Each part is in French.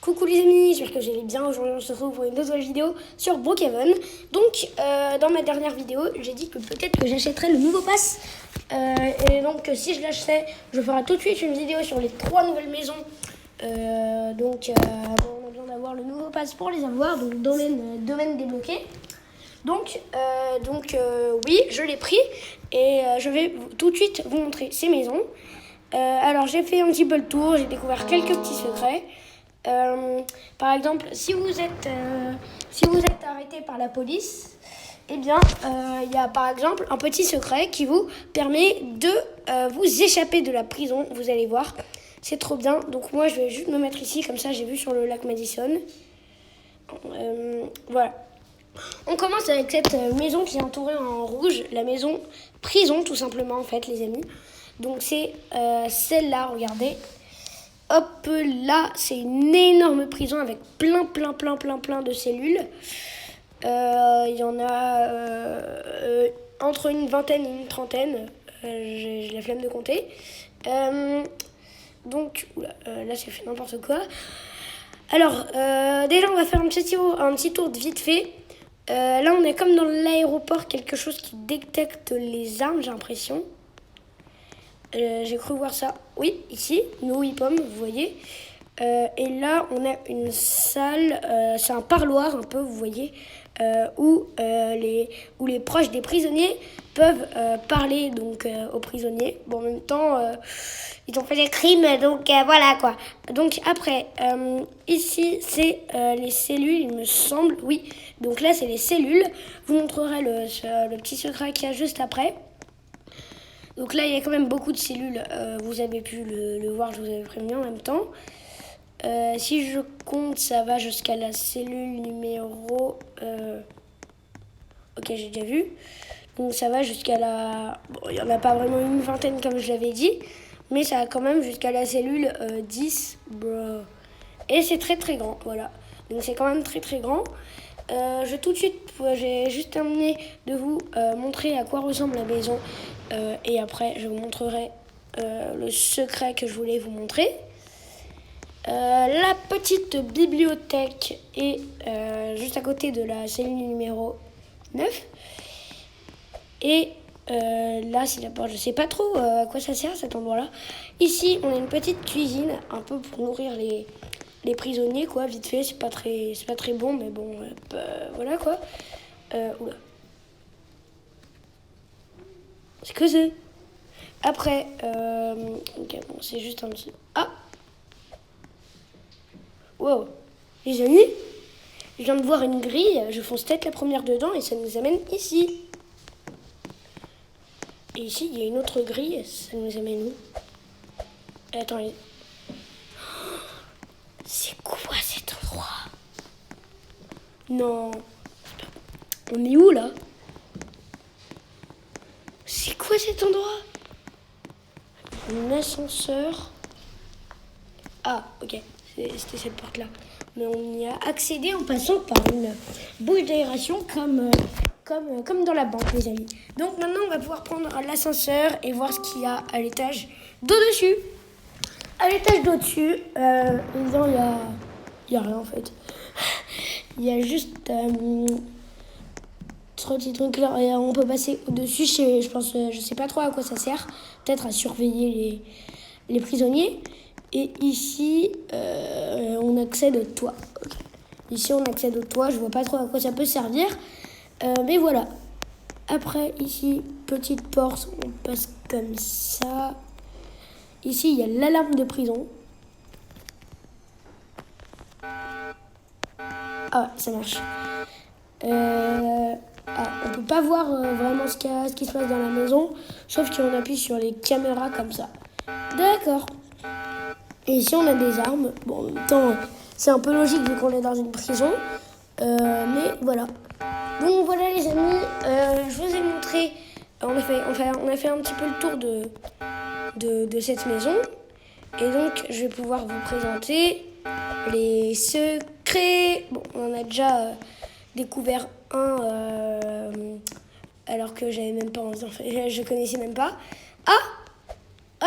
Coucou les amis, j'espère que vous allez bien. Aujourd'hui on se retrouve pour une nouvelle vidéo sur Brookhaven. Donc dans ma dernière vidéo, j'ai dit que peut-être que j'achèterais le nouveau pass. Et donc si je l'achetais, je ferai tout de suite une vidéo sur les 3 nouvelles maisons. On a besoin d'avoir le nouveau pass pour les avoir, donc domaine débloqué. Donc oui, je l'ai pris et je vais tout de suite vous montrer ces maisons. Alors j'ai fait un petit peu le tour, j'ai découvert quelques petits secrets. Par exemple, si vous êtes arrêté par la police, eh bien, il y a par exemple un petit secret qui vous permet de vous échapper de la prison. Vous allez voir, c'est trop bien. Donc moi, je vais juste me mettre ici, comme ça, j'ai vu sur le lac Madison. Voilà. On commence avec cette maison qui est entourée en rouge, la maison prison, tout simplement, en fait, les amis. Donc c'est celle-là, regardez. Hop là, c'est une énorme prison avec plein de cellules. Il y en a entre une vingtaine et une trentaine. J'ai la flemme de compter. Là, j'ai fait n'importe quoi. Alors, déjà, on va faire un petit tour de vite fait. Là, on est comme dans l'aéroport, quelque chose qui détecte les armes, j'ai l'impression. J'ai cru voir ça. Oui, ici, No Weapon, vous voyez. Et là, on a une salle, c'est un parloir un peu, vous voyez, où les proches des prisonniers peuvent parler donc aux prisonniers. Bon, en même temps, ils ont fait des crimes, donc voilà quoi. Donc après, ici, c'est les cellules, il me semble. Oui, donc là, c'est les cellules. Je vous montrerai le petit secret qu'il y a juste après. Donc là, il y a quand même beaucoup de cellules. Vous avez pu le voir, je vous avais prévenu en même temps. Si je compte, ça va jusqu'à la cellule numéro... Ok, j'ai déjà vu. Donc ça va jusqu'à la... Bon, il n'y en a pas vraiment une vingtaine comme je l'avais dit. Mais ça va quand même jusqu'à la cellule 10. Bro. Et c'est très grand, voilà. Donc c'est quand même très grand. J'ai juste terminé de vous montrer à quoi ressemble la maison. Et après, je vous montrerai le secret que je voulais vous montrer. La petite bibliothèque est juste à côté de la cellule numéro 9. Et là, c'est la porte. Je sais pas trop à quoi ça sert cet endroit-là. Ici, on a une petite cuisine, un peu pour nourrir les prisonniers, quoi, vite fait. C'est pas très bon, mais bon, voilà, quoi. Oula. C'est que c'est. Après, ok, bon, c'est juste un petit... Ah! Wow! Les amis, je viens de voir une grille, je fonce tête la première dedans et ça nous amène ici. Et ici, il y a une autre grille, ça nous amène où? Attends, c'est quoi cet endroit? Non. On est où là? C'est quoi cet endroit? Un ascenseur. Ah, ok. C'était cette porte-là. Mais on y a accédé en passant par une bouche d'aération comme dans la banque, les amis. Donc maintenant, on va pouvoir prendre l'ascenseur et voir ce qu'il y a à l'étage d'au-dessus. À l'étage d'au-dessus, évidemment, il y a rien en fait. Il y a juste ce petit truc là. On peut passer au-dessus. Je sais pas trop à quoi ça sert. Peut-être à surveiller les prisonniers. Et ici, on accède au toit. Okay. Ici, on accède au toit. Je vois pas trop à quoi ça peut servir. Mais voilà. Après, ici, petite porte. On passe comme ça. Ici, il y a l'alarme de prison. Ah, ça marche. On peut pas voir vraiment ce qui se passe dans la maison. Sauf qu'on appuie sur les caméras comme ça. D'accord. Et ici, on a des armes. Bon, en même temps, c'est un peu logique vu qu'on est dans une prison. Mais voilà. Donc voilà les amis, je vous ai montré, on a fait un petit peu le tour de cette maison. Et donc, je vais pouvoir vous présenter les secrets. Bon, on en a déjà découvert un, alors que j'avais même pas envie, je connaissais même pas. Ah,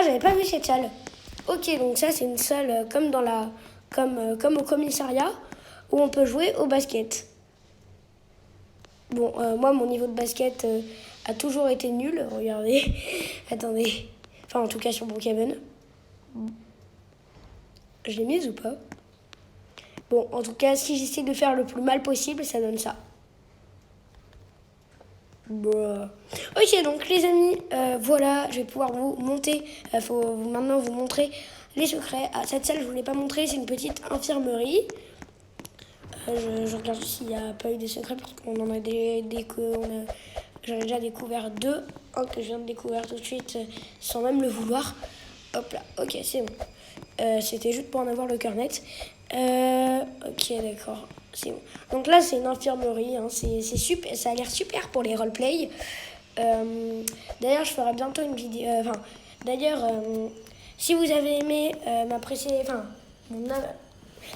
j'avais pas vu cette salle. Ok, donc ça c'est une salle comme dans comme au commissariat, où on peut jouer au basket. Bon, moi, mon niveau de basket a toujours été nul. Regardez. Attendez. Enfin, en tout cas, sur Brookhaven. Je l'ai mise ou pas? Bon, en tout cas, si j'essaie de faire le plus mal possible, ça donne ça. Bon. Ok, donc les amis, voilà, je vais pouvoir vous monter. Faut maintenant vous montrer les secrets. Ah, cette salle, je ne vous l'ai pas montré, c'est une petite infirmerie. Je regarde s'il n'y a pas eu des secrets parce qu'on en a j'en ai déjà découvert 2. Un que je viens de découvrir tout de suite sans même le vouloir. Hop là, ok, c'est bon. C'était juste pour en avoir le cœur net. Ok, d'accord, c'est bon. Donc là, c'est une infirmerie. Hein, c'est super, ça a l'air super pour les roleplay. D'ailleurs, je ferai bientôt une vidéo. D'ailleurs, si vous avez aimé ma précédente.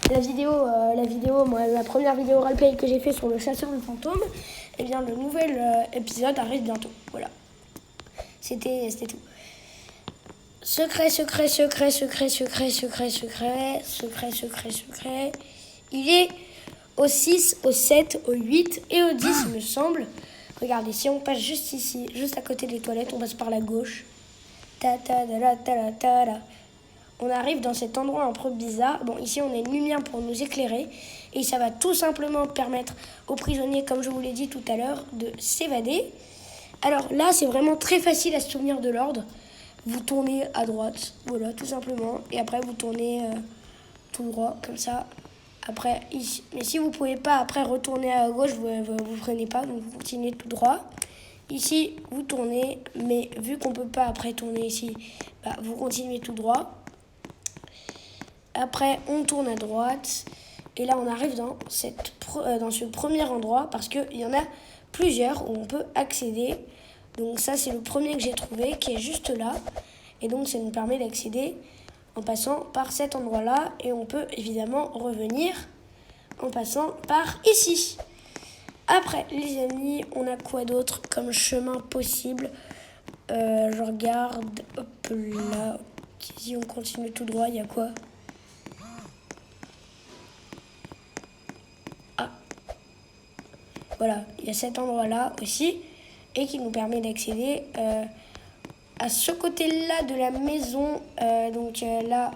La vidéo, moi, la première vidéo roleplay que j'ai fait sur le chasseur de fantômes, eh bien, le nouvel épisode arrive bientôt. Voilà. C'était tout. Secret. Il est au 6, au 7, au 8 et au 10, il me semble. Regardez, si on passe juste ici, juste à côté des toilettes, on passe par la gauche. On arrive dans cet endroit un peu bizarre. Bon, ici, on a une lumière pour nous éclairer. Et ça va tout simplement permettre aux prisonniers, comme je vous l'ai dit tout à l'heure, de s'évader. Alors là, c'est vraiment très facile à se souvenir de l'ordre. Vous tournez à droite, voilà, tout simplement. Et après, vous tournez tout droit, comme ça. Après, ici. Mais si vous ne pouvez pas après retourner à gauche, vous ne freinez pas, donc vous continuez tout droit. Ici, vous tournez, mais vu qu'on ne peut pas après tourner ici, bah, vous continuez tout droit. Après, on tourne à droite. Et là, on arrive dans ce premier endroit parce qu'il y en a plusieurs où on peut accéder. Donc ça, c'est le premier que j'ai trouvé qui est juste là. Et donc, ça nous permet d'accéder en passant par cet endroit-là. Et on peut évidemment revenir en passant par ici. Après, les amis, on a quoi d'autre comme chemin possible? Je regarde, hop là. Si on continue tout droit, il y a quoi? Voilà, il y a cet endroit-là aussi et qui nous permet d'accéder à ce côté-là de la maison. Là,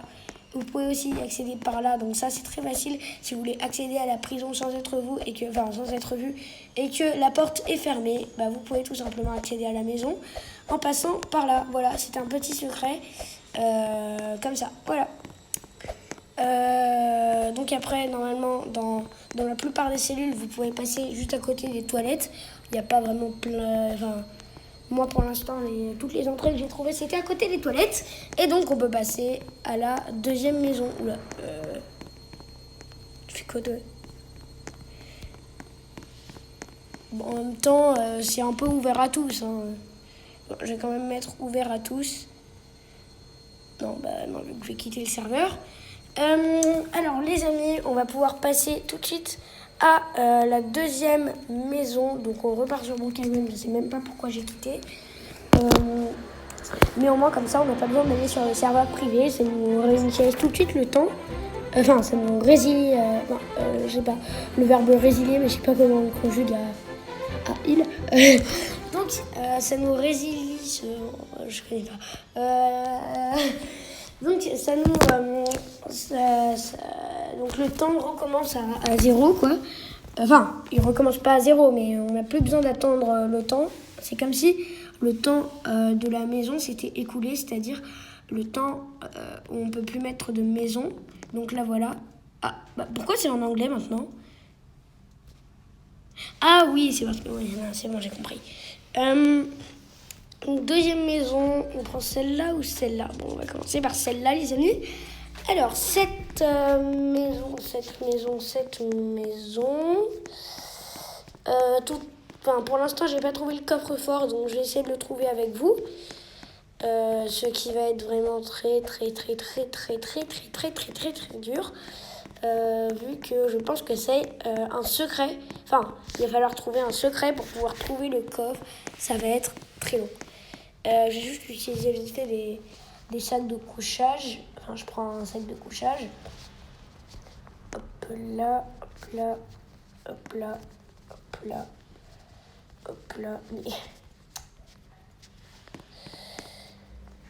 vous pouvez aussi accéder par là. Donc ça, c'est très facile si vous voulez accéder à la prison sans être vu et que la porte est fermée. Bah, vous pouvez tout simplement accéder à la maison en passant par là. Voilà, c'est un petit secret comme ça. Voilà. Donc après, normalement, dans la plupart des cellules, vous pouvez passer juste à côté des toilettes. Il n'y a pas vraiment plein... moi, pour l'instant, toutes les entrées que j'ai trouvées, c'était à côté des toilettes. Et donc, on peut passer à la deuxième maison. Oula, tu fais quoi, toi? Bon, en même temps, c'est un peu ouvert à tous. Hein. Bon, je vais quand même mettre ouvert à tous. Non, vu que je vais quitter le serveur. Alors les amis, on va pouvoir passer tout de suite à la deuxième maison. Donc on repart sur Brookhaven, je sais même pas pourquoi j'ai quitté. Mais au moins comme ça on n'a pas besoin d'aller sur le serveur privé, ça nous réinitialise tout de suite le temps. Ça nous résilie, je sais pas, le verbe résilier, mais je sais pas comment on conjugue à il. Donc ça nous résilie, je connais pas. Donc ça nous donc le temps recommence à zéro quoi. Enfin, il recommence pas à zéro, mais on n'a plus besoin d'attendre le temps. C'est comme si le temps de la maison s'était écoulé, c'est-à-dire le temps où on peut plus mettre de maison. Donc là voilà. Ah, pourquoi c'est en anglais maintenant? Ah oui, c'est parce que oui, c'est bon, j'ai compris. Deuxième maison, on prend celle-là ou celle-là? Bon, on va commencer par celle-là, les amis. Alors, cette maison. Pour l'instant, j'ai pas trouvé le coffre-fort, donc je vais essayer de le trouver avec vous. Ce qui va être vraiment très dur. Vu que je pense que c'est un secret. Enfin, il va falloir trouver un secret pour pouvoir trouver le coffre. Ça va être très long. J'ai juste utilisé vite fait des sacs de couchage. Enfin, je prends un sac de couchage. Hop là, hop là, hop là, hop là, hop là.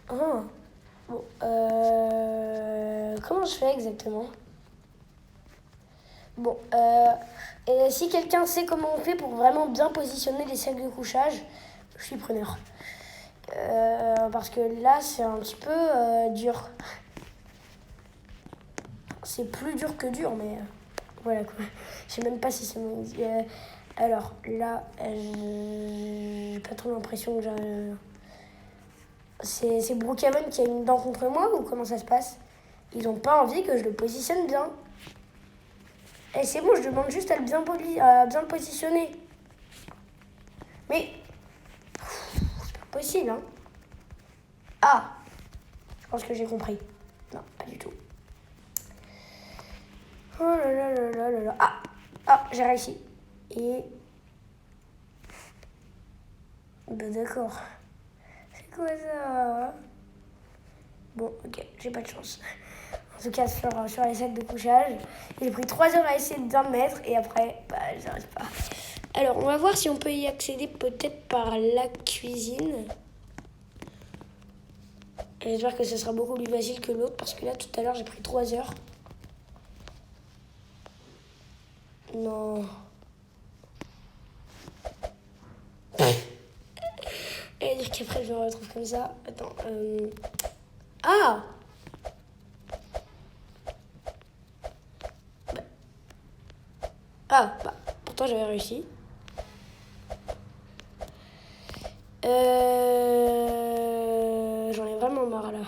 Ah, bon, comment je fais exactement? Bon, et si quelqu'un sait comment on fait pour vraiment bien positionner les sacs de couchage, je suis preneur. Parce que là, c'est un petit peu dur. C'est plus dur que dur, mais voilà quoi. Je sais même pas si c'est mon... alors là, j'ai pas trop l'impression que j'ai... C'est Brookhaven qui a une dent contre moi ou comment ça se passe? Ils ont pas envie que je le positionne bien. Et c'est bon, je demande juste à bien le positionner. Mais c'est pas possible, hein. Ah, je pense que j'ai compris. Non, pas du tout. Oh là là là là là là. Ah, j'ai réussi. Et... Ben d'accord. C'est quoi ça? Bon, ok, j'ai pas de chance. En tout cas, sur les sacs de couchage, j'ai pris 3 heures à essayer de bien me mettre et après, bah, j'arrive pas. Alors, on va voir si on peut y accéder peut-être par la cuisine. J'espère que ce sera beaucoup plus facile que l'autre parce que là, tout à l'heure, j'ai pris 3 heures. Non. Et dire qu'après, je me retrouve comme ça. Attends. Ah! Ah, bah, pourtant j'avais réussi. J'en ai vraiment marre là.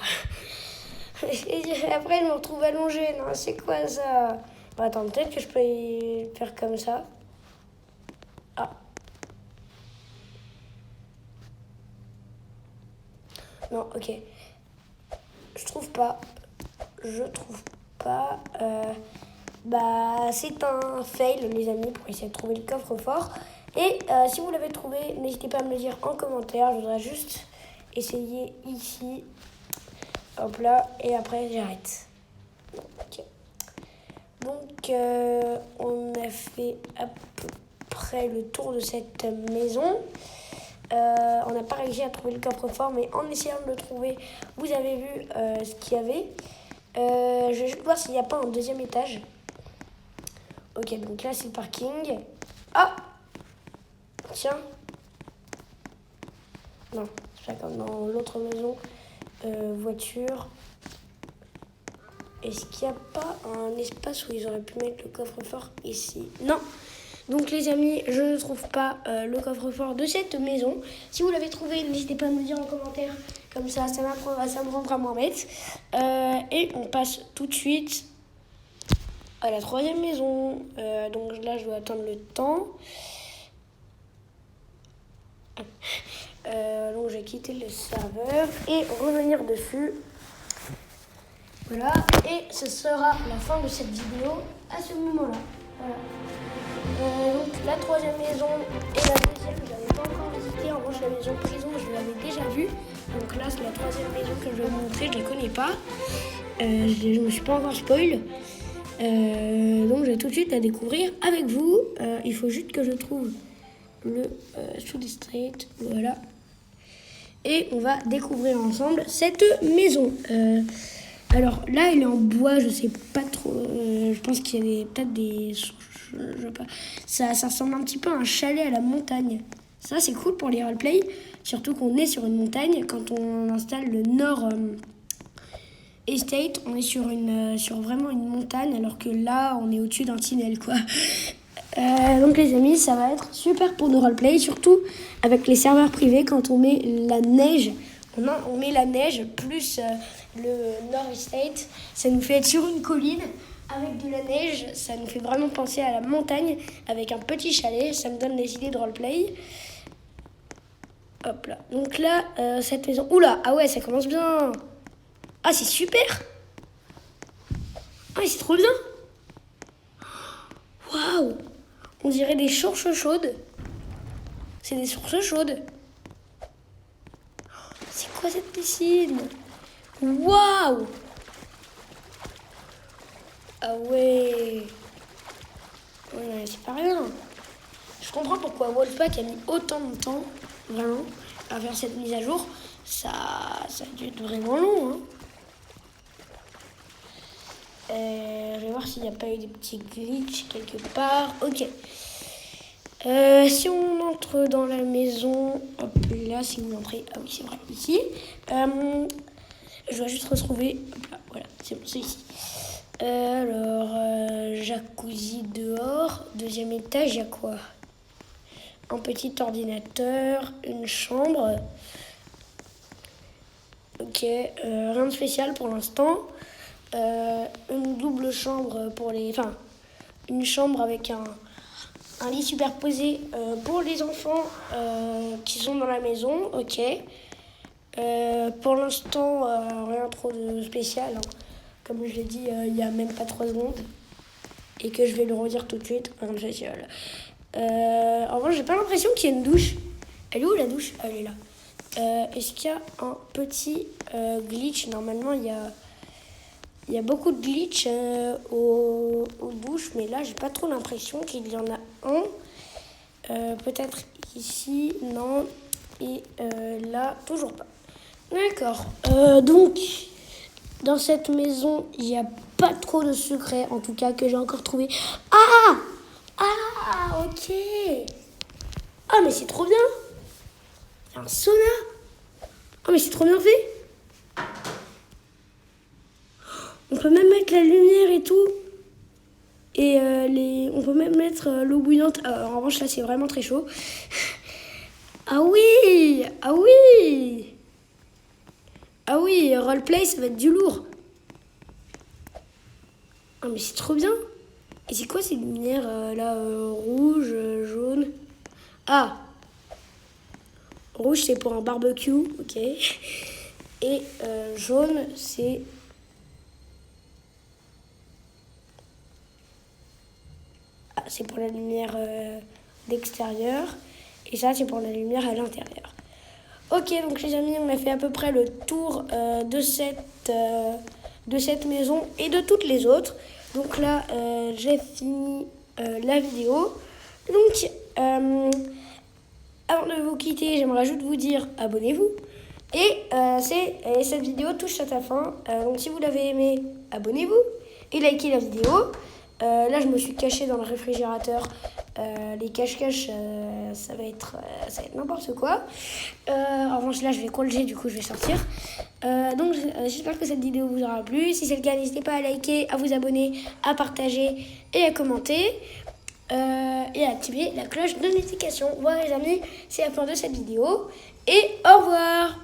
Et après, je me retrouve allongée. Non, c'est quoi ça? Bah, attends, peut-être que je peux y faire comme ça. Ah. Non, ok. Je trouve pas. Bah, c'est un fail, les amis, pour essayer de trouver le coffre-fort. Et si vous l'avez trouvé, n'hésitez pas à me le dire en commentaire. Je voudrais juste essayer ici. Hop là. Et après, j'arrête. Ok. Donc, on a fait à peu près le tour de cette maison. On n'a pas réussi à trouver le coffre-fort, mais en essayant de le trouver, vous avez vu ce qu'il y avait. Je vais juste voir s'il n'y a pas un deuxième étage. Ok, donc là, c'est le parking. Ah! Tiens. Non, c'est pas comme dans l'autre maison. Voiture. Est-ce qu'il n'y a pas un espace où ils auraient pu mettre le coffre-fort ici? Non. Donc les amis, je ne trouve pas le coffre-fort de cette maison. Si vous l'avez trouvé, n'hésitez pas à me le dire en commentaire. Comme ça me rendra moins bête. Et on passe tout de suite à la 3e maison. Donc là, je dois attendre le temps. Donc j'ai quitté le serveur et revenir dessus. Voilà. Et ce sera la fin de cette vidéo à ce moment-là. Voilà. Donc la 3e maison et la 2e, je l'avais pas encore visitée. En revanche, la maison prison, je l'avais déjà vue. Donc là, c'est la 3e maison que je vais vous montrer. Je ne la connais pas. Je me suis pas encore spoil. Donc j'ai tout de suite à découvrir avec vous. Il faut juste que je trouve le sous-district. Voilà. Et on va découvrir ensemble cette maison. Alors là, elle est en bois, je sais pas trop. Je pense qu'il y a peut-être des... Je sais pas. Ça ressemble un petit peu à un chalet à la montagne. Ça, c'est cool pour les roleplay. Surtout qu'on est sur une montagne. Quand on installe le Nord Estate, on est sur vraiment une montagne. Alors que là, on est au-dessus d'un tunnel, quoi. Donc les amis, ça va être super pour nos roleplay. Surtout avec les serveurs privés, quand on met la neige. On met la neige plus le North Estate. Ça nous fait être sur une colline avec de la neige. Ça nous fait vraiment penser à la montagne avec un petit chalet. Ça me donne des idées de roleplay. Hop là. Donc là, cette maison... Oula, ah ouais, ça commence bien. Ah, c'est super. Ah, c'est trop bien. Waouh. On dirait des sources chaudes. C'est des sources chaudes. C'est quoi cette piscine? Waouh! Ah ouais! pourquoi Wolfpack a mis autant de temps, vraiment, à faire cette mise à jour. Ça a dû être vraiment long, hein. Je vais voir s'il n'y a pas eu des petits glitches quelque part. Ok. Si on entre dans la maison, hop là, si vous entrez, ah oui c'est vrai, ici. Je dois juste retrouver, hop là, voilà, c'est bon, c'est ici. Alors, jacuzzi dehors, deuxième étage, il y a quoi? Un petit ordinateur, une chambre. Ok, rien de spécial pour l'instant. Une double chambre pour les... Enfin, une chambre avec un lit superposé pour les enfants qui sont dans la maison. Ok. Pour l'instant, rien trop de spécial, hein. Comme je l'ai dit il n'y a même pas 3 secondes. Et que je vais le redire tout de suite. Rien de spécial. En revanche, j'ai pas l'impression qu'il y ait une douche. Elle est où la douche? Elle est là. Est-ce qu'il y a un petit glitch? Normalement, il y a beaucoup de glitch aux douches, mais là, j'ai pas trop l'impression qu'il y en a un. Peut-être ici, non. Et là, toujours pas. D'accord. Donc, dans cette maison, il n'y a pas trop de secrets, en tout cas, que j'ai encore trouvé. Ah! Ah, ok. Ah, mais c'est trop bien. Il y a un sauna. Ah, mais c'est trop bien fait. On peut même mettre la lumière et tout. Et on peut même mettre l'eau bouillante. En revanche, là, c'est vraiment très chaud. Ah oui! Ah oui! Ah oui, roleplay, ça va être du lourd. Ah, mais c'est trop bien. Et c'est quoi ces lumières là, rouge, jaune? Ah! Rouge, c'est pour un barbecue, ok. Et jaune, c'est... Ah, c'est pour la lumière d'extérieur. Et ça, c'est pour la lumière à l'intérieur. Ok, donc les amis, on a fait à peu près le tour de cette maison et de toutes les autres. Donc là, j'ai fini la vidéo. Donc, avant de vous quitter, j'aimerais juste vous dire abonnez-vous. Et cette vidéo touche à sa fin. Donc si vous l'avez aimé, abonnez-vous et likez la vidéo. Là, je me suis cachée dans le réfrigérateur. Les cache-cache, ça va être n'importe quoi. En revanche, là, je vais congé, du coup, je vais sortir. Donc, j'espère que cette vidéo vous aura plu. Si c'est le cas, n'hésitez pas à liker, à vous abonner, à partager et à commenter. Et à activer la cloche de notification. Voilà, les amis, c'est la fin de cette vidéo. Et au revoir!